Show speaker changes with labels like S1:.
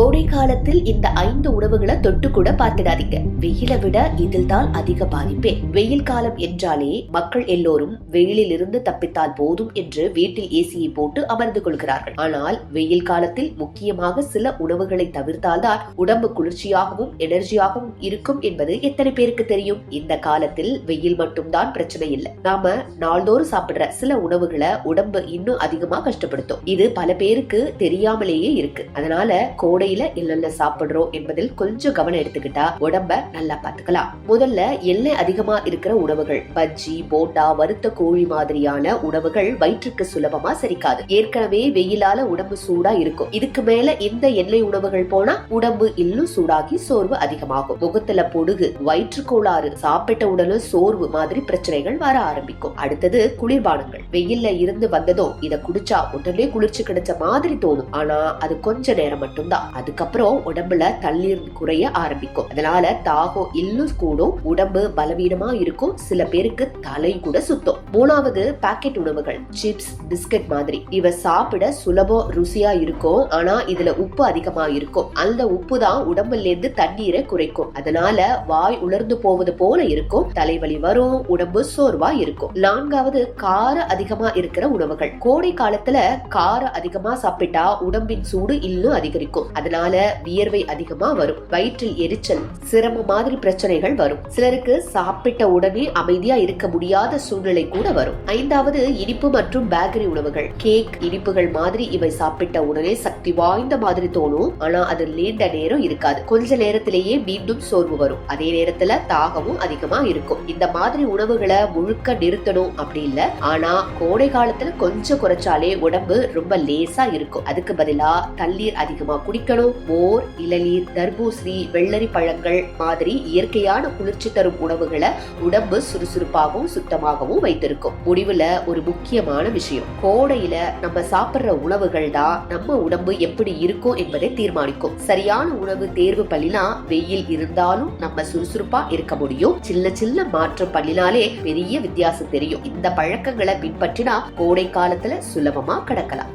S1: கோடை காலத்தில் இந்த 5 உணவுகளை தொட்டு கூட பார்த்துடாதீங்க. வெயிலை விட இதில் தான் அதிக பாதிப்பே. வெயில் காலம் என்றாலே மக்கள் எல்லோரும் வெயிலில் இருந்து தப்பித்தால் போதும் என்று வீட்டில் ஏசியை போட்டு அமர்ந்து கொள்கிறார்கள். ஆனால் வெயில் காலத்தில் முக்கியமாக சில உணவுகளை தவிர்த்தால்தான் உடம்பு குளிர்ச்சியாகவும் எனர்ஜியாகவும் இருக்கும் என்பது எத்தனை பேருக்கு தெரியும்? இந்த காலத்தில் வெயில் மட்டும்தான் பிரச்சனை இல்லை. நாம நாள்தோறும் சாப்பிடுற சில உணவுகளை உடம்பு இன்னும் அதிகமா கஷ்டப்படுத்தும். இது பல பேருக்கு தெரியாமலேயே இருக்கு. அதனால கோடையில என்னென்ன சாப்பிடுறோம் என்பதில் கொஞ்சம் கவனம் எடுத்துக்கிட்டா உடம்ப நல்லா பாத்துக்கலாம். முதல்ல எண்ணெய் அதிகமா இருக்கிற உணவுகள், பஜ்ஜி, போண்டா, வறுத்த கோழி மாதிரியான உணவுகள் வயிற்றுக்கு சுலபமா செரிக்காது. ஏற்கனவே வெயிலால உடம்பு சூடா இருக்கும். இதுக்கு மேல இந்த எண்ணெய் உணவுகள் போனா உடம்பு இன்னும் சூடாகி சோர்வு அதிகமாகும். முகத்துல பொடுகு, வயிற்று கோளாறு, சாப்பிட்ட உடலும் சோர்வு மாதிரி பிரச்சனைகள் வர ஆரம்பிக்கும். அடுத்தது குளிர்பானங்கள். வெயில்ல இருந்து வந்ததும் இத குடிச்சா உடனே குளிர்ச்சி கிடைச்ச மாதிரி தோணும். ஆனா அது கொஞ்ச நேரம் மட்டும்தான். அதுக்கப்புறம் உடம்புல தண்ணீர் குறைய ஆரம்பிக்கும். அதனால தாகம் இன்னும் கூடும், உடம்பு பலவீனமா இருக்கும். சில பேருக்கு தலை கூட சுத்தும். மூணாவது பாக்கெட் உணவுகள், சிப்ஸ், பிஸ்கட் மாதிரி. இவ சாப்பிட சுலபம், ருசியா இருக்கும். ஆனா இதுல உப்பு அதிகமா இருக்கும். அந்த உப்பு தான் உடம்புல இருந்து தண்ணீரை குறைக்கும். அதனால வாய் உலர்ந்து போவது போல இருக்கும், தலைவலி வரும், உடம்பு சோர்வா இருக்கும். நான்காவது காரம் அதிகமா இருக்கிற உணவுகள். கோடை காலத்துல காரம் அதிகமா சாப்பிட்டா உடம்பின் சூடு இன்னும் அதிகரிக்கும். அதனால வியர்வை அதிகமா வரும், வயிற்றில் எரிச்சல், சிரமம் மாதிரி பிரச்சனைகள் வரும். சிலருக்கு சாப்பிட்ட உடனே அமைதியா இருக்க முடியாத சூழ்நிலை கூட வரும். ஐந்தாவது இனிப்பு மற்றும் பேக்கரி உணவுகள். கேக், இனிப்புகள் மாதிரி இவை சாப்பிட்ட உடனே சக்தி வாய்ந்த மாதிரி தோணும். ஆனா அது நீண்ட நேரம் இருக்காது. கொஞ்ச நேரத்திலேயே மீண்டும் சோர்வு வரும். அதே நேரத்துல தாகமும் அதிகமா இருக்கும். இந்த மாதிரி உணவுகளை முழுக்க நிறுத்தணும் அப்படி இல்ல. ஆனா கோடை காலத்துல கொஞ்சம் குறைச்சாலே உடம்பு ரொம்ப லேசா இருக்கும். அதுக்கு பதிலா தண்ணீர் அதிகமா குடிக்கணும். மோர், இளநீர், தர்பூசணி, வெள்ளரி பழங்கள் மாதிரி இயற்கையான குளிர்ச்சி தரும் உணவுகளை உடம்பு சுறுசுறுப்பாகவும் சுத்தமாகவும் வைத்திருக்கும். முடிவுல ஒரு முக்கியமான விஷயம், கோடையில நம்ம சாப்பிடுற உணவுகள் தான் நம்ம உடம்பு எப்படி இருக்கும் என்பதை தீர்மானிக்கும். சரியான உணவு தேர்வு பண்ணினா வெயில் இருந்தாலும் நம்ம சுறுசுறுப்பா இருக்க முடியும். சின்ன மாற்றம் பண்ணினாலே பெரிய வித்தியாசம் தெரியும். இந்த பழக்கங்களை பின்பற்றினா கோடை காலத்துல சுலபமா கடக்கலாம்.